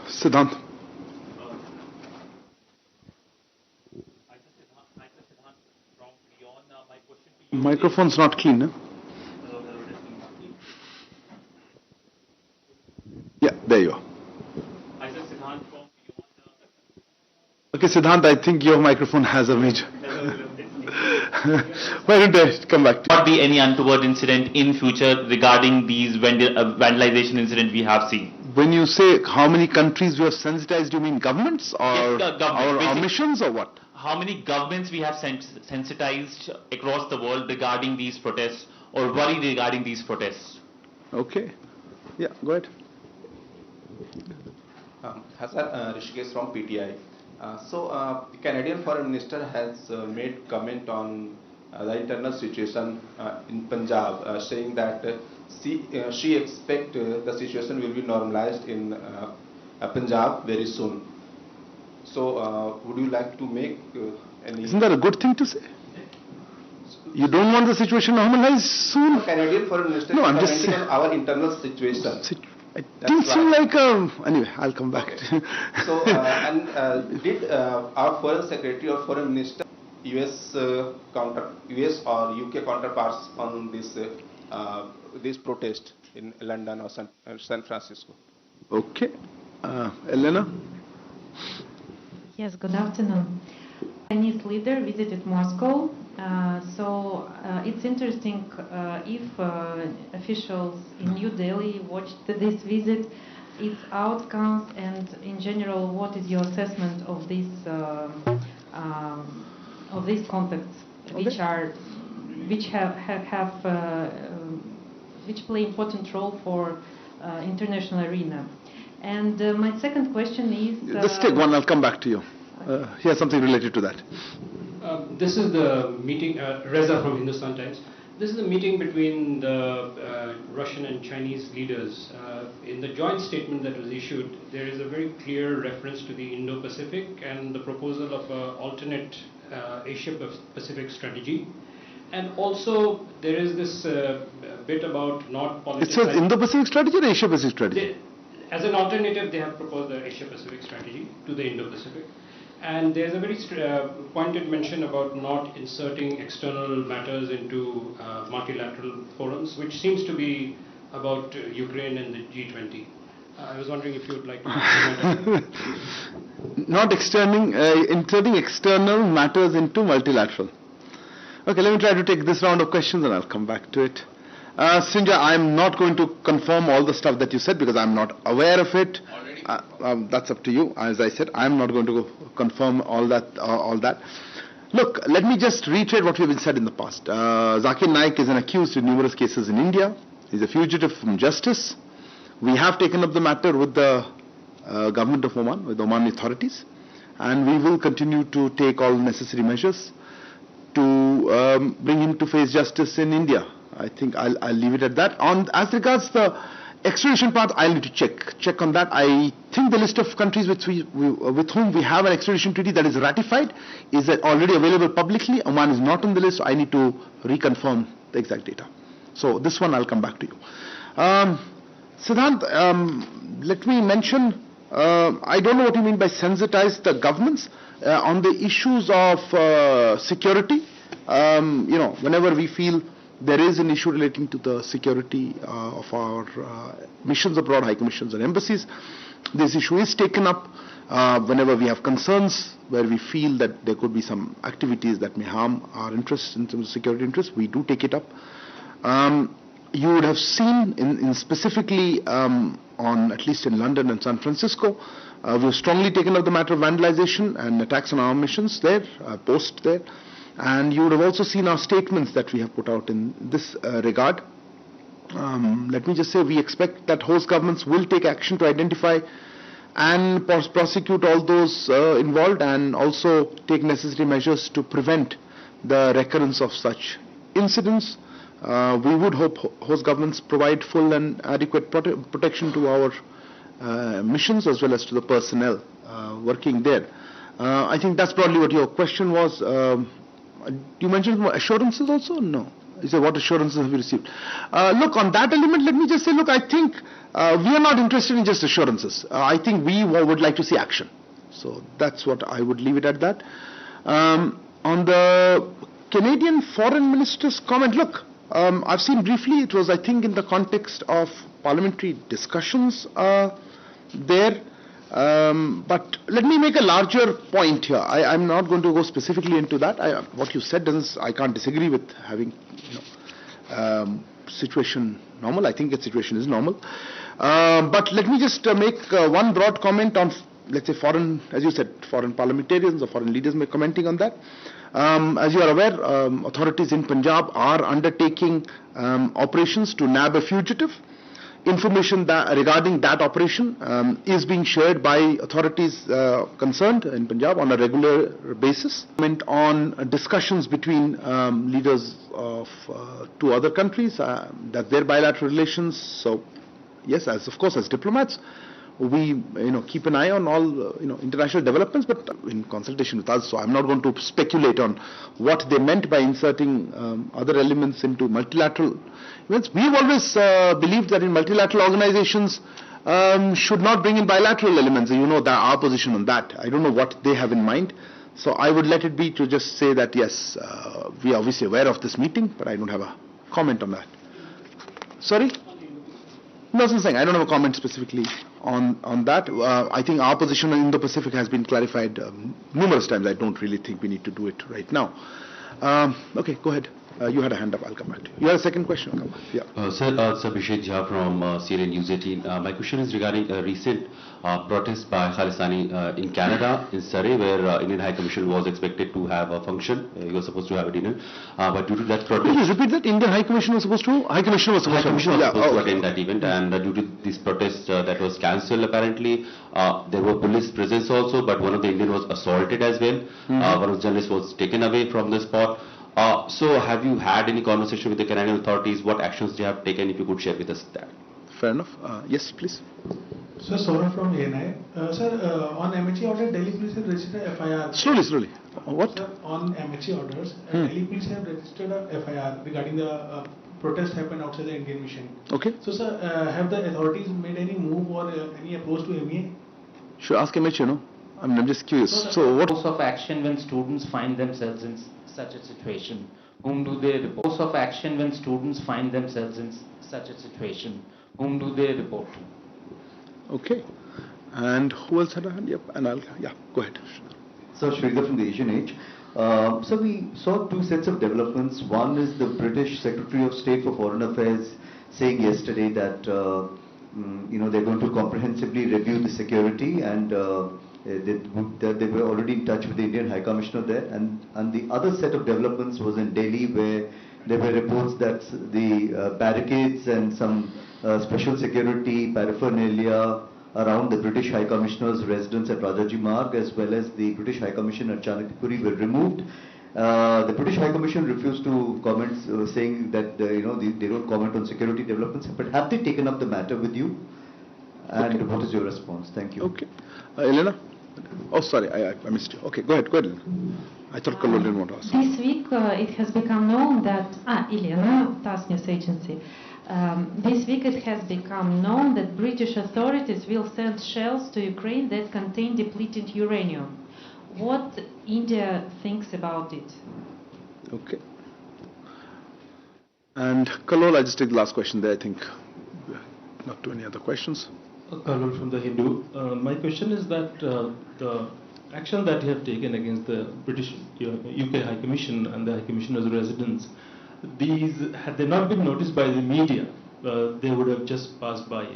Siddhant. Microphone's not clean, eh? Yeah, there you are. Okay, Siddhant, I think your microphone has a major. Why don't I come back to Not be any untoward incident in future regarding these vandalization incident we have seen. When you say how many countries we have sensitized, you mean governments or Yes, government. our missions or what? How many governments we have sensitized across the world regarding these protests or worry regarding these protests? Okay. Yeah, go ahead. Hassan Rishikesh from PTI. The Canadian Foreign Minister has made comment on the internal situation in Punjab, saying that she expects the situation will be normalized in Punjab very soon. So, would you like to make any... Isn't that a good thing to say? You don't want the situation normalized soon? Canadian Foreign Minister No, is I'm just commenting saying. on our internal situation. It didn't seem like anyway, I'll come back. Okay. So, did our Foreign Secretary or Foreign Minister, US or UK counterparts on this protest in London or San Francisco? Okay. Elena? Yes, good afternoon. Chinese leader visited Moscow, so it's interesting if officials in New Delhi watched this visit, its outcomes, and in general, what is your assessment of these contacts, Okay. which play important role for international arena. And my second question is... Just take one, I'll come back to you. Here's something related to that. This is the meeting, Reza from Hindustan Times. This is the meeting between the Russian and Chinese leaders. In the joint statement that was issued, there is a very clear reference to the Indo-Pacific and the proposal of an alternate Asia-Pacific strategy. And also, there is this bit about not politicizing... It says Indo-Pacific strategy or Asia-Pacific strategy? As an alternative, they have proposed the Asia-Pacific strategy to the Indo-Pacific. And there's a very pointed mention about not inserting external matters into multilateral forums, which seems to be about Ukraine and the G20. I was wondering if you would like to comment on that. Not inserting external matters into multilateral. Okay, let me try to take this round of questions and I'll come back to it. Sinja, I'm not going to confirm all the stuff that you said because I'm not aware of it. That's up to you. As I said, I'm not going to confirm all that. Look, let me just reiterate what we've been said in the past. Zakir Naik is an accused in numerous cases in India. He's a fugitive from justice. We have taken up the matter with the government of Oman, with the Omani authorities, and we will continue to take all necessary measures to bring him to face justice in India. I think I'll leave it at that. As regards the extradition part, I'll need to check on that. I think the list of countries with whom we have an extradition treaty that is ratified is already available publicly. Oman is not on the list, so I need to reconfirm the exact data. So this one I'll come back to you. Siddhant, let me mention, I don't know what you mean by sensitize the governments on the issues of security. Whenever we feel there is an issue relating to the security of our missions abroad, high commissions and embassies, this issue is taken up. Whenever we have concerns where we feel that there could be some activities that may harm our interests in terms of security interests, we do take it up. You would have seen in specifically on at least in London and San Francisco, we have strongly taken up the matter of vandalization and attacks on our missions there, post there. And you would have also seen our statements that we have put out in this regard. Let me just say we expect that host governments will take action to identify and prosecute all those involved and also take necessary measures to prevent the recurrence of such incidents. We would hope host governments provide full and adequate protection to our missions as well as to the personnel working there. I think that's broadly what your question was. You mentioned assurances also? No. You say, what assurances have you received? Look, on that element, let me just say, look, I think we are not interested in just assurances. I think we would like to see action. So that's what I would leave it at that. On the Canadian Foreign Minister's comment, look, I've seen briefly, it was, I think, in the context of parliamentary discussions there. But let me make a larger point here. I'm not going to go specifically into that. What you said I can't disagree with having, situation normal. I think the situation is normal. But let me just make one broad comment on, let's say, foreign, as you said, foreign parliamentarians or foreign leaders commenting on that. As you are aware, authorities in Punjab are undertaking operations to nab a fugitive. Information regarding that operation is being shared by authorities concerned in Punjab on a regular basis. On discussions between leaders of two other countries, that their bilateral relations. So, yes, of course, as diplomats, we keep an eye on all international developments, but in consultation with us. So I'm not going to speculate on what they meant by inserting other elements into multilateral events. We've always believed that in multilateral organizations should not bring in bilateral elements. That our position on that. I don't know what they have in mind. So I would let it be to just say that yes, we are obviously aware of this meeting, but I don't have a comment on that. Sorry? No, I'm saying I don't have a comment specifically on that. I think our position in Indo-Pacific has been clarified numerous times. I don't really think we need to do it right now. Okay, go ahead. You had a hand up. I'll come back to you. You had a second question. I'll come back. Yeah. Sir, Abhishek Jha from CNN News 18. My question is regarding a recent protest by Khalistani in Canada, in Surrey, where Indian High Commission was expected to have a function. He was supposed to have a dinner. But due to that protest... Could you repeat that? Indian High Commission was supposed to... High Commission was supposed to attend that event. And due to this protest that was cancelled, apparently, there were police presence also, but one of the Indian was assaulted as well. One of the journalists was taken away from the spot. So have you had any conversation with the Canadian authorities? What actions they have taken, if you could share with us that? Fair enough. Yes, please. Sir, Saurabh from ANI. Sir, on MHA order, Delhi police have registered FIR. Slowly. What? Sir, on MHA orders, Delhi police have registered a FIR regarding the protest happened outside the Indian mission. Okay. So, sir, have the authorities made any move or any approach to MEA? Should ask MHA, I'm just curious. So what course of action when students find themselves in such a situation? Whom do they report? Course of action when students find themselves in such a situation? Whom do they report to? Okay. And who else had a hand? Yep. And go ahead. So Sridhar from the Asian Age. So we saw two sets of developments. One is the British Secretary of State for Foreign Affairs saying yesterday that they're going to comprehensively review the security, and they were already in touch with the Indian High Commissioner there. And the other set of developments was in Delhi, where there were reports that the barricades and some special security paraphernalia around the British High Commissioner's residence at Rajaji Marg, as well as the British High Commission at Chanakpuri, were removed. The British High Commission refused to comment, saying that they don't comment on security developments. But have they taken up the matter with you? And what is your response? Thank you. Okay. Elena? Oh, sorry, I missed you. Okay, go ahead. I thought Kalol didn't want to ask. This week it has become known that... Elena, TASS News Agency. This week it has become known that British authorities will send shells to Ukraine that contain depleted uranium. What India thinks about it? Okay. And Kalol, I just take the last question there, I think. Not too many other questions. Karnal from the Hindu. My question is that the action that you have taken against the British UK High Commission and the High Commissioner's residence, had they not been noticed by the media, they would have just passed by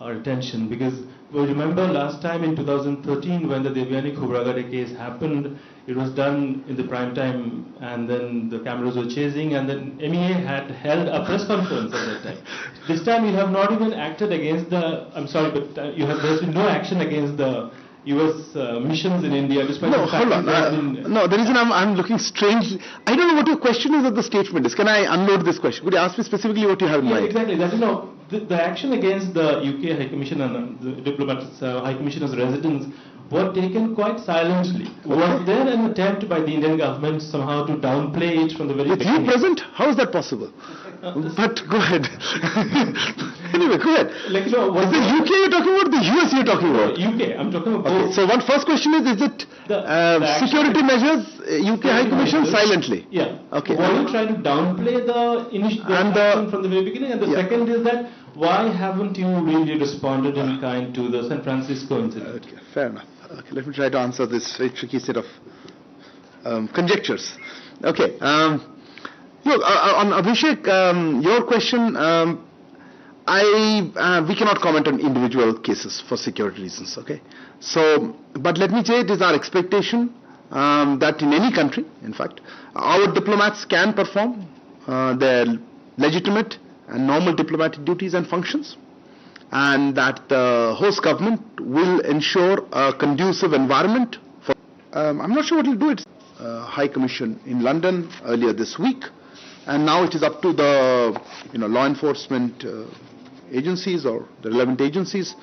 our attention. Because we remember last time in 2013 when the Devyani Khobragade case happened, it was done in the prime time, and then the cameras were chasing, and then MEA had held a press conference at that time. This time you have not even acted against the, I'm sorry, but there's been no action against the US missions in India, despite no, the fact hold on. No, the reason I'm looking strange, I don't know what your question is or the statement is. Can I unload this question? Could you ask me specifically what you have in mind? Exactly. That, the action against the UK High Commission and the diplomats, High Commissioner's residence were taken quite silently. Was there an attempt by the Indian government somehow to downplay it from the very With beginning? you present, how is that possible? But go ahead. Anyway, go ahead. Like, you know, Is the UK you're talking about, the US you're talking about? UK, I'm talking about. Okay, so one first question is it The security measures, UK High Commission silently? Yeah. Okay. Were you trying to downplay the initial action from the very beginning? And the second is that why haven't you really responded in kind to the San Francisco incident? Okay, fair enough. Okay, let me try to answer this very tricky set of conjectures. Okay. Look, on Abhishek, your question, we cannot comment on individual cases for security reasons, okay? So, but let me say it is our expectation that in any country, in fact, our diplomats can perform their legitimate and normal diplomatic duties and functions, and that the host government will ensure a conducive environment for, I'm not sure what will do. It's High Commission in London earlier this week, and now it is up to the law enforcement agencies or the relevant agencies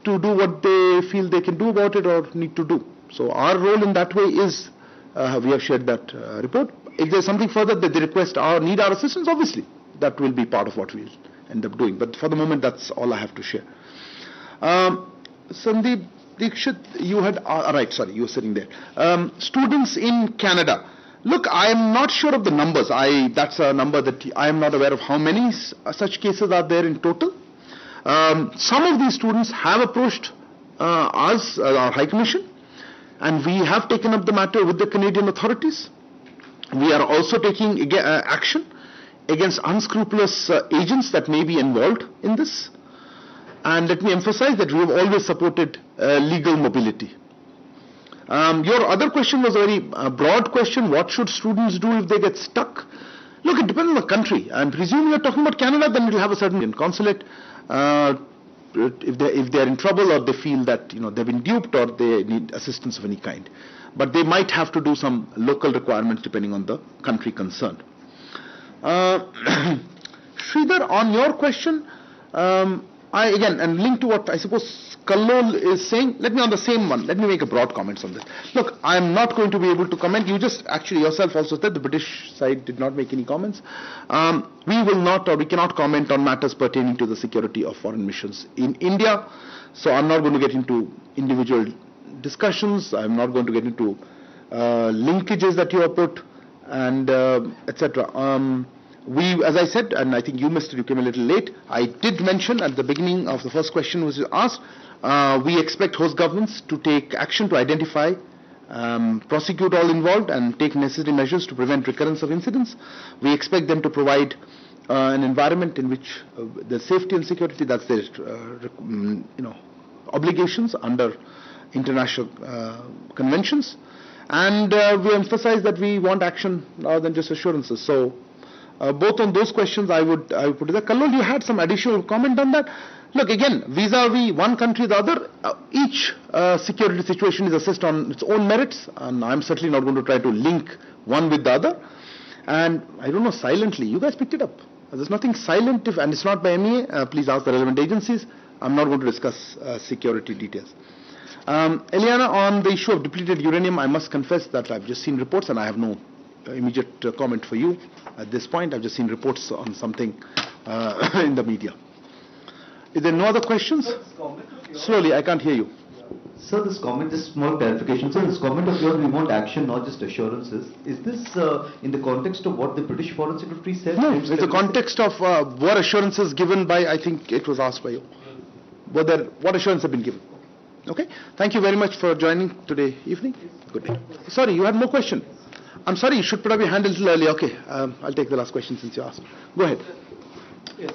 to do what they feel they can do about it or need to do. So our role in that way is, we have shared that report. If there's something further that they request or need our assistance, obviously that will be part of what we'll end up doing. But for the moment, that's all I have to share. Sandeep Dikshit, you had, right, sorry, you were sitting there. Students in Canada. Look, I am not sure of the numbers. That's a number that I am not aware of how many such cases are there in total. Some of these students have approached us, our High Commission, and we have taken up the matter with the Canadian authorities. We are also taking action against unscrupulous agents that may be involved in this. And let me emphasize that we have always supported legal mobility. Your other question was a very broad question. What should students do if they get stuck? Look, it depends on the country. I presume you're talking about Canada, then it will have a certain consulate. If they're in trouble or they feel that they've been duped or they need assistance of any kind. But they might have to do some local requirements depending on the country concerned. Sridhar, on your question, again, and linked to what I suppose Kallol is saying, let me make a broad comments on this. Look, I am not going to be able to comment. You just actually yourself also said the British side did not make any comments. We will not, or we cannot comment on matters pertaining to the security of foreign missions in India. So I'm not going to get into individual discussions. I'm not going to get into linkages that you have put and etc. As I said, and I think you missed it, you came a little late, I did mention at the beginning of the first question was asked, we expect host governments to take action to identify, prosecute all involved and take necessary measures to prevent recurrence of incidents. We expect them to provide an environment in which the safety and security, that's their obligations under international conventions. And we emphasize that we want action rather than just assurances. So both on those questions I would put it there. Kallol, you had some additional comment on that. Look, again, vis-a-vis one country or the other, each security situation is assessed on its own merits, and I'm certainly not going to try to link one with the other. And I don't know, silently, you guys picked it up. There's nothing silent, and it's not by MEA. Please ask the relevant agencies. I'm not going to discuss security details. Eliana, on the issue of depleted uranium, I must confess that I've just seen reports and I have no immediate comment for you at this point. I've just seen reports on something in the media. Is there no other questions? Slowly, I can't hear you. Sir, this comment, just small clarification. Sir, this comment of yours, we want action, not just assurances. Is this in the context of what the British Foreign Secretary said? No, it's the context of what assurances given by, I think it was asked by you. What assurance have been given? Okay. Thank you very much for joining today evening. Good day. Sorry, you had more question. I'm sorry, you should put up your hand a little early. Okay. I'll take the last question since you asked. Go ahead. Yes.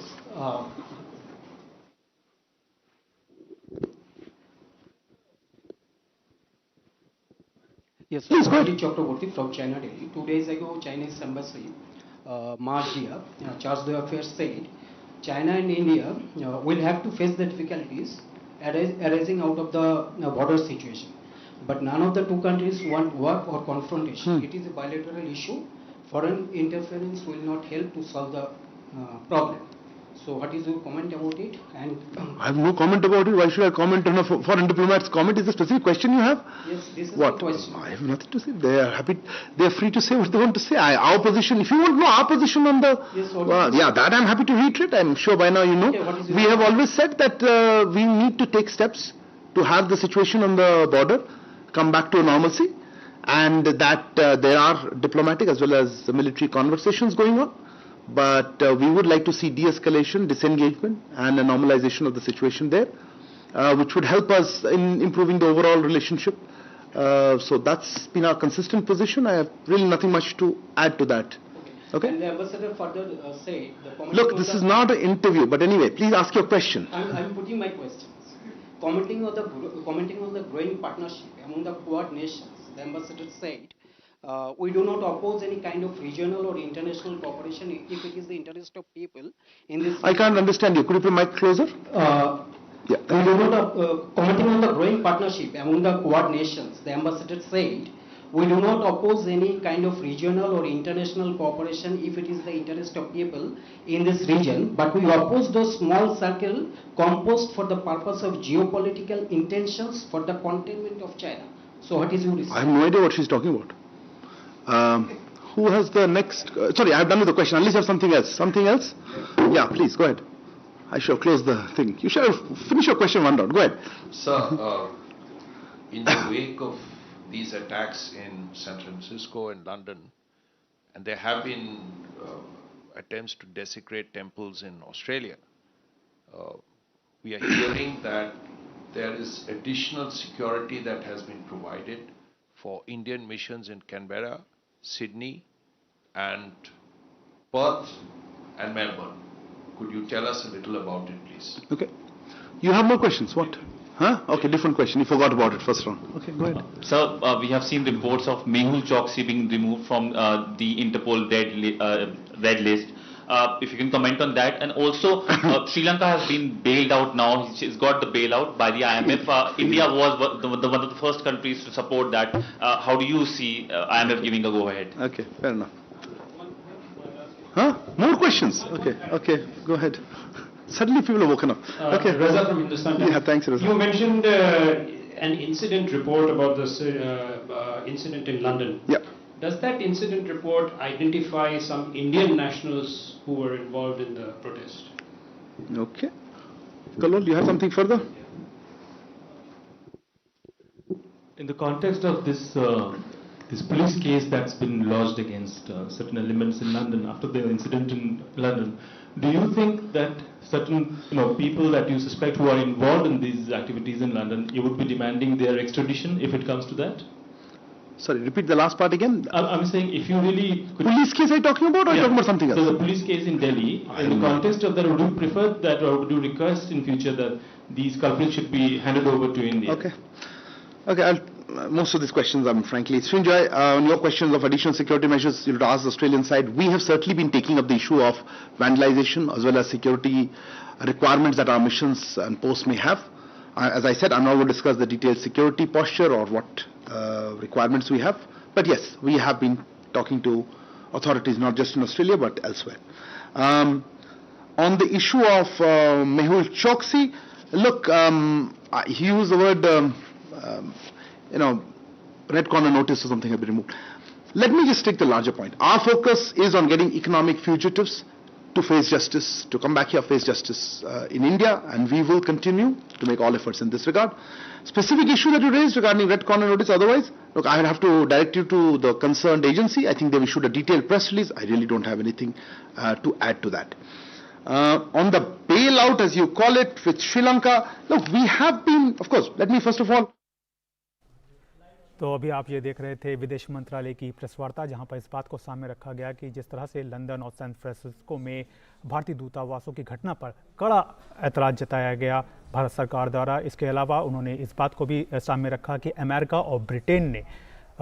Yes, please go ahead. Chakraborty from China Daily. 2 days ago, Chinese embassy marched here. Charge d'Affaires said China and India will have to face the difficulties arising out of the border situation. But none of the two countries want war or confrontation. It is a bilateral issue. Foreign interference will not help to solve the problem. So what is your comment about it? And I have no comment about it. Why should I comment on a foreign diplomat's comment? Is there a specific question you have? yes, this is What? the question. I have nothing to say. They are happy. They are free to say what they want to say. Our position. If you want to know our position on the, Yes, what is yeah, that I'm happy to reiterate. I'm sure by now you know. Okay, what is your We have always said that we need to take steps to have the situation on the border come back to normalcy, and that there are diplomatic as well as military conversations going on. But we would like to see de-escalation, disengagement, and a normalization of the situation there, which would help us in improving the overall relationship. So that's been our consistent position. I have really nothing much to add to that. Okay? And the ambassador further said, Look, this is not an interview, but anyway, please ask your question. I'm putting my questions. Commenting on the growing partnership among the Quad nations, the ambassador said, we do not oppose any kind of regional or international cooperation if it is the interest of people in this. I can't understand you. Could you put the mic closer? Yeah. We do not, commenting on the growing partnership among the Quad nations, the ambassador said, we do not oppose any kind of regional or international cooperation if it is the interest of people in this region, but we oppose those small circle composed for the purpose of geopolitical intentions for the containment of China. So what is your response? I have no idea what she's talking about. Who has the next? Sorry, I have done with the question. Unless you have something else. Something else? Yeah, please, go ahead. I shall close the thing. You shall finish your question one round. Go ahead. Sir, in the wake of these attacks in San Francisco and London, and there have been attempts to desecrate temples in Australia, we are hearing that there is additional security that has been provided for Indian missions in Canberra, Sydney, and Perth and Melbourne. Could you tell us a little about it, please? Okay. You have more questions? What? Huh? Okay, different question. You forgot about it first round. Okay, go ahead. Sir, we have seen reports of Mehul Choksi being removed from the Interpol red list. If you can comment on that. And also, Sri Lanka has been bailed out now. She's got the bailout by the IMF. India was one of the first countries to support that. How do you see IMF giving a go-ahead? Okay, fair enough. Huh? More questions? Okay, okay, go ahead. Suddenly people are woken up. Okay. Reza from Hindustan Times. Yeah, thanks, Reza. You mentioned an incident report about this incident in London. Yeah. Does that incident report identify some Indian nationals who were involved in the protest? Okay. Kalol, you have something further? In the context of this this police case that's been lodged against certain elements in London after the incident in London, do you think that certain people that you suspect who are involved in these activities in London, you would be demanding their extradition if it comes to that? Sorry, repeat the last part again. I'm saying if you really could... Police case are you talking about, or are you talking about something else? So the police case in Delhi, in the context of that, would you prefer that, or would you request in future that these culprits should be handed over to India? Okay. Okay, most of these questions, frankly, Srinjoy, on your questions of additional security measures, you have to ask the Australian side. We have certainly been taking up the issue of vandalization as well as security requirements that our missions and posts may have. As I said, I'm not going to discuss the detailed security posture or what requirements we have. But yes, we have been talking to authorities not just in Australia but elsewhere. On the issue of Mehul Choksi, look, he used the word, red corner notice or something have been removed. Let me just take the larger point. Our focus is on getting economic fugitives to face justice, to come back here, face justice in India, and we will continue to make all efforts in this regard. Specific issue that you raised regarding red corner notice, otherwise, look, I will have to direct you to the concerned agency. I think they've issued a detailed press release. I really don't have anything to add to that. On the bailout, as you call it, with Sri Lanka, look, we have been, of course, let me first of all, तो अभी आप ये देख रहे थे विदेश मंत्रालय की प्रेस वार्ता, जहां पर इस बात को सामने रखा गया कि जिस तरह से लंदन और सैन फ्रांसिस्को में भारतीय दूतावासों की घटना पर कड़ा ऐतराज़ जताया गया भारत सरकार द्वारा। इसके अलावा उन्होंने इस बात को भी सामने रखा कि अमेरिका और ब्रिटेन ने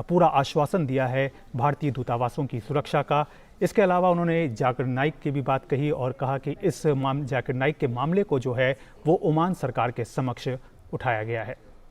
पूरा आश्वासन दिया है भारतीय दूतावासों की सुरक्षा का। इसके अलावा उन्होंने जाकिर नाइक की भी बात कही और कहा कि इस जाकिर नाइक के मामले को जो है वो ओमान सरकार के समक्ष उठाया गया है।